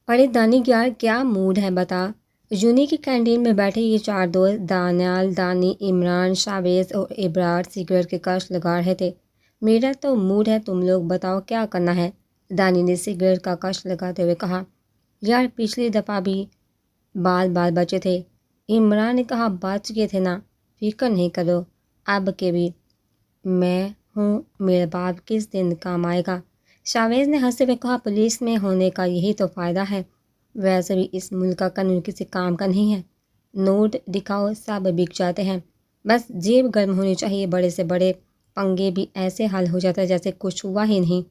ارے دانک یار کیا موڈ ہے بتا۔ یونی کی کینٹین میں بیٹھے یہ چار دوست دانیال، دانی، عمران، شاویز اور ابرار سگریٹ کے کش لگا رہے تھے۔ میرا تو موڈ ہے، تم لوگ بتاؤ کیا کرنا ہے؟ دانی نے سگریٹ کا کش لگاتے ہوئے کہا۔ یار پچھلی دفعہ بھی بال بچے تھے۔ عمران نے کہا بچ گئے تھے نا، فکر نہیں کرو، اب کے بھی میں ہوں، میرا باپ کس دن کام آئے گا۔ شاویز نے ہنستے ہوئے کہا پولیس میں ہونے کا یہی تو فائدہ ہے، ویسے بھی اس ملک کا قانون کسی کام کا نہیں ہے، نوٹ دکھاؤ سب بک جاتے ہیں، بس جیب گرم ہونی چاہیے، بڑے سے بڑے پنگے بھی ایسے حل ہو جاتا ہے جیسے کچھ ہوا ہی نہیں۔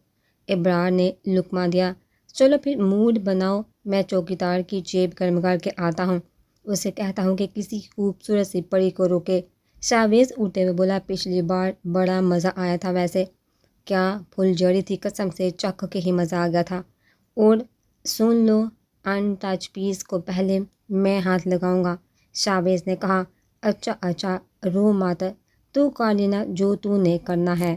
ابرار نے لقمہ دیا۔ چلو پھر موڈ بناؤ، میں چوکیدار کی جیب گرم کر کے آتا ہوں، اسے کہتا ہوں کہ کسی خوبصورت سی پری کو روکے۔ شاویز اٹھتے ہوئے بولا پچھلی بار بڑا مزہ آیا تھا، ویسے کیا پھل جڑی تھی، قسم سے چکھ کے ہی مزہ آ گیا تھا۔ اور سن لو ان ٹچ پیس کو پہلے میں ہاتھ لگاؤں گا، شاویز نے کہا۔ اچھا رو مت، تو کر لینا جو تو نے کرنا ہے۔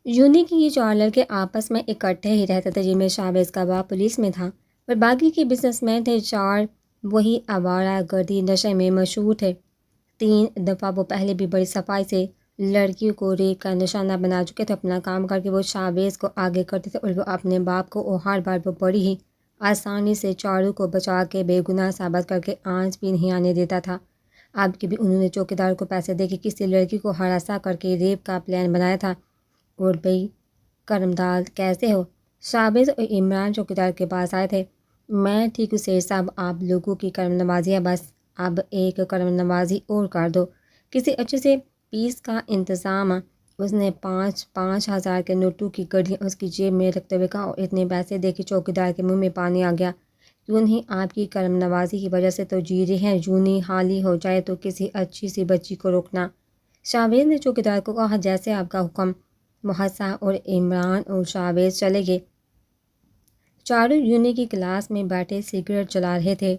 یونی کی یہ چار لڑکے آپس میں اکٹھے ہی رہتے تھے، جن میں شاویز کا باپ پولیس میں تھا اور باقی کے بزنس مین تھے۔ چار وہی آوارہ گردی نشے میں مشہور تھے۔ 3 دفعہ وہ پہلے بھی بڑی صفائی سے لڑکیوں کو ریپ کا نشانہ بنا چکے تھے۔ اپنا کام کر کے وہ شاویز کو آگے کرتے تھے اور وہ اپنے باپ کو، اور ہر بار وہ بڑی ہی آسانی سے چاروں کو بچا کے بے گناہ ثابت کر کے آنچ بھی نہیں آنے دیتا تھا۔ اب کی بھی انہوں نے چوکیدار کو پیسے دے کے کسی لڑکی کو ہراساں کر کے ریپ کا پلان بنایا تھا۔ اور بھئی کرمداد کیسے ہو؟ شاویز اور عمران چوکیدار کے پاس آئے تھے۔ میں ٹھیک ہوں سیر صاحب، آپ لوگوں کی کرم نوازی ہے، بس اب ایک کرم نوازی اور کر دو، کسی اچھے سے پیس کا انتظام۔ اس نے 5,000 کے نوٹوں کی گڈھیاں اس کی جیب میں رکھتے ہوئے کہا، اور اتنے پیسے دے کے چوکیدار کے منہ میں پانی آ گیا۔ کیوں نہیں، آپ کی کرم نوازی کی وجہ سے تو جی رہے ہیں، یونی حالی ہو جائے تو کسی اچھی سی بچی کو روکنا۔ شاویز نے چوکیدار کو کہا جیسے آپ کا حکم۔ محسا اور عمران اور شاویز چلے گئے۔ چاروں یونی کی کلاس میں بیٹھے سگریٹ جلا رہے تھے۔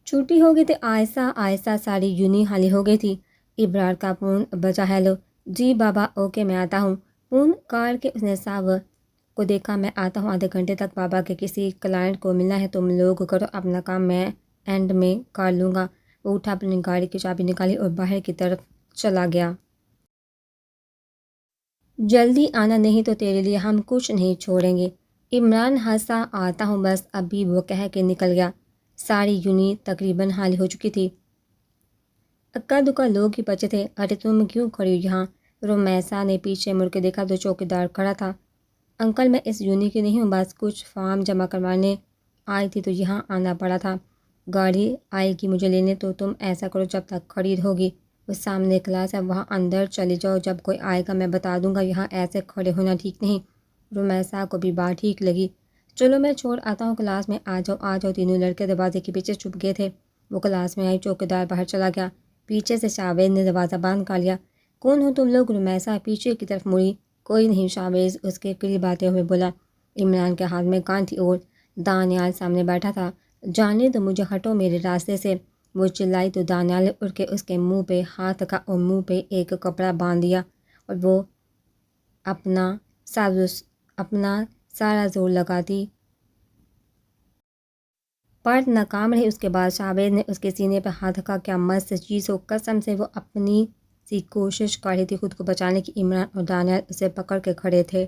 چھٹی ہو گئی تھی، آہستہ ساری یونی خالی ہو گئی تھی۔ ابرار کا فون بجا۔ ہیلو جی بابا، اوکے میں آتا ہوں۔ فون کاٹ کے اس نے سب کو دیکھا۔ میں آتا ہوں آدھے گھنٹے تک، بابا کے کسی کلائنٹ کو ملنا ہے، تم لوگ کرو اپنا کام، میں اینڈ میں کر لوں گا۔ وہ اٹھا، اپنی گاڑی کی چابی نکالی اور باہر کی طرف چلا گیا۔ جلدی آنا، نہیں تو تیرے لیے ہم کچھ نہیں چھوڑیں گے۔ عمران ہنسا۔ آتا ہوں بس، ابھی وہ کہہ کے نکل گیا۔ ساری یونی تقریباً خالی ہو چکی تھی۔ اکا دکا لوگ ہی بچے تھے۔ ارے تم کیوں کھڑی ہو یہاں؟ رومیسا نے پیچھے مڑ کے دیکھا تو چوکیدار کھڑا تھا۔ انکل میں اس یونی کی نہیں ہوں، بس کچھ فارم جمع کروانے آئی تھی تو یہاں آنا پڑا تھا۔ گاڑی آئے گی مجھے لینے، تو تم ایسا کرو جب تک کھڑی ہوگی، وہ سامنے کلاس ہے وہاں اندر چلی جاؤ، جب کوئی آئے گا میں بتا دوں گا، یہاں ایسے کھڑے ہونا ٹھیک نہیں۔ رومیسا کو بھی بات ٹھیک لگی۔ چلو میں چھوڑ آتا ہوں، کلاس میں آ جاؤ۔ تینوں لڑکے دروازے کے پیچھے چھپ گئے تھے۔ وہ کلاس میں آئی، چوکیدار باہر چلا گیا۔ پیچھے سے شاویز نے دروازہ بند کر لیا۔ کون ہو تم لوگ؟ رومیسا پیچھے کی طرف مڑی۔ کوئی نہیں، شاویز اس کے قریب آتے ہوئے بولا۔ عمران کے ہاتھ میں گن تھی اور دانیال سامنے بیٹھا تھا۔ جانے دو مجھے، ہٹو میرے راستے سے، وہ چلائی تو دانیال نے اٹھ کے اس کے منہ پہ ہاتھ رکھا اور منہ پہ ایک کپڑا باندھ دیا، اور وہ اپنا سارا زور لگاتی پر ناکام رہی۔ اس کے بعد شاویز نے اس کے سینے پہ ہاتھ رکھا۔ کیا مست چیز ہو، قسم سے وہ اپنی سی کوشش کر رہی تھی خود کو بچانے کی۔ عمران اور دانیال اسے پکڑ کے کھڑے تھے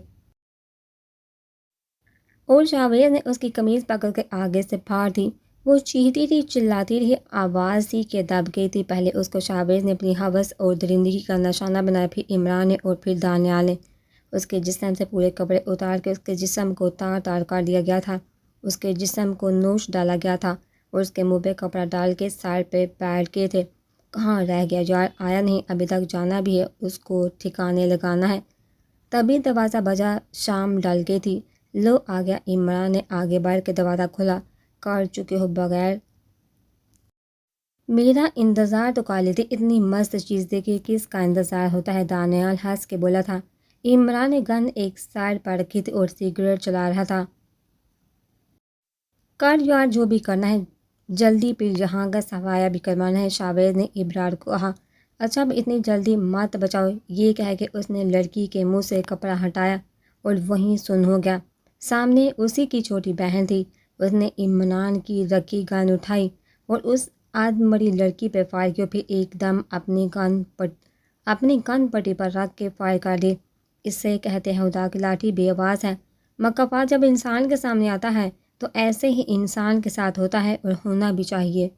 اور شاویز نے اس کی قمیض پکڑ کے آگے سے پھاڑ دی۔ وہ چیختی رہی، چلاتی رہی، آواز سی کے دب گئی تھی۔ پہلے اس کو شاویز نے اپنی ہوس اور درندگی کا نشانہ بنایا، پھر عمران نے، اور پھر دانیال نے۔ اس کے جسم سے پورے کپڑے اتار کے اس کے جسم کو تار تار کر دیا گیا تھا، اس کے جسم کو نوچ ڈالا گیا تھا اور اس کے منہ پہ کپڑا ڈال کے سر پہ بیٹھ گئے تھے۔ کہاں رہ گیا یار، آیا نہیں، ابھی تک جانا بھی ہے، اس کو ٹھکانے لگانا ہے۔ تبھی دروازہ بجا، شام ڈل گئی تھی۔ لو آ گیا، عمران نے آگے بڑھ کے دروازہ کھلا۔ کر چکے ہو، بغیر میرا انتظار تو کر لیتی، اتنی مست چیز دیکھی، کس کا انتظار ہوتا ہے، دانیال ہنس کے بولا تھا۔ عمران نے گن ایک سائڈ پر رکھی تھی اور سگریٹ چلا رہا تھا۔ کر یار جو بھی کرنا ہے، جلدی پھر یہاں کا صفایا بھی کروانا ہے، شاویز نے ابرار کو کہا۔ اچھا اب اتنی جلدی مت بچاؤ، یہ کہہ کے اس نے لڑکی کے منہ سے کپڑا ہٹایا اور وہیں سن ہو گیا۔ سامنے اسی کی چھوٹی بہن تھی۔ اس نے اطمینان کی رکھی گن اٹھائی اور اس آدمری لڑکی پہ فائر کیا، پھر ایک دم اپنی گن پٹی پر رکھ کے فائر کر دی۔ اس سے کہتے ہیں خدا کی لاٹھی بے آواز ہے۔ مکہ پاس جب انسان کے سامنے آتا ہے تو ایسے ہی انسان کے ساتھ ہوتا ہے اور ہونا بھی چاہیے۔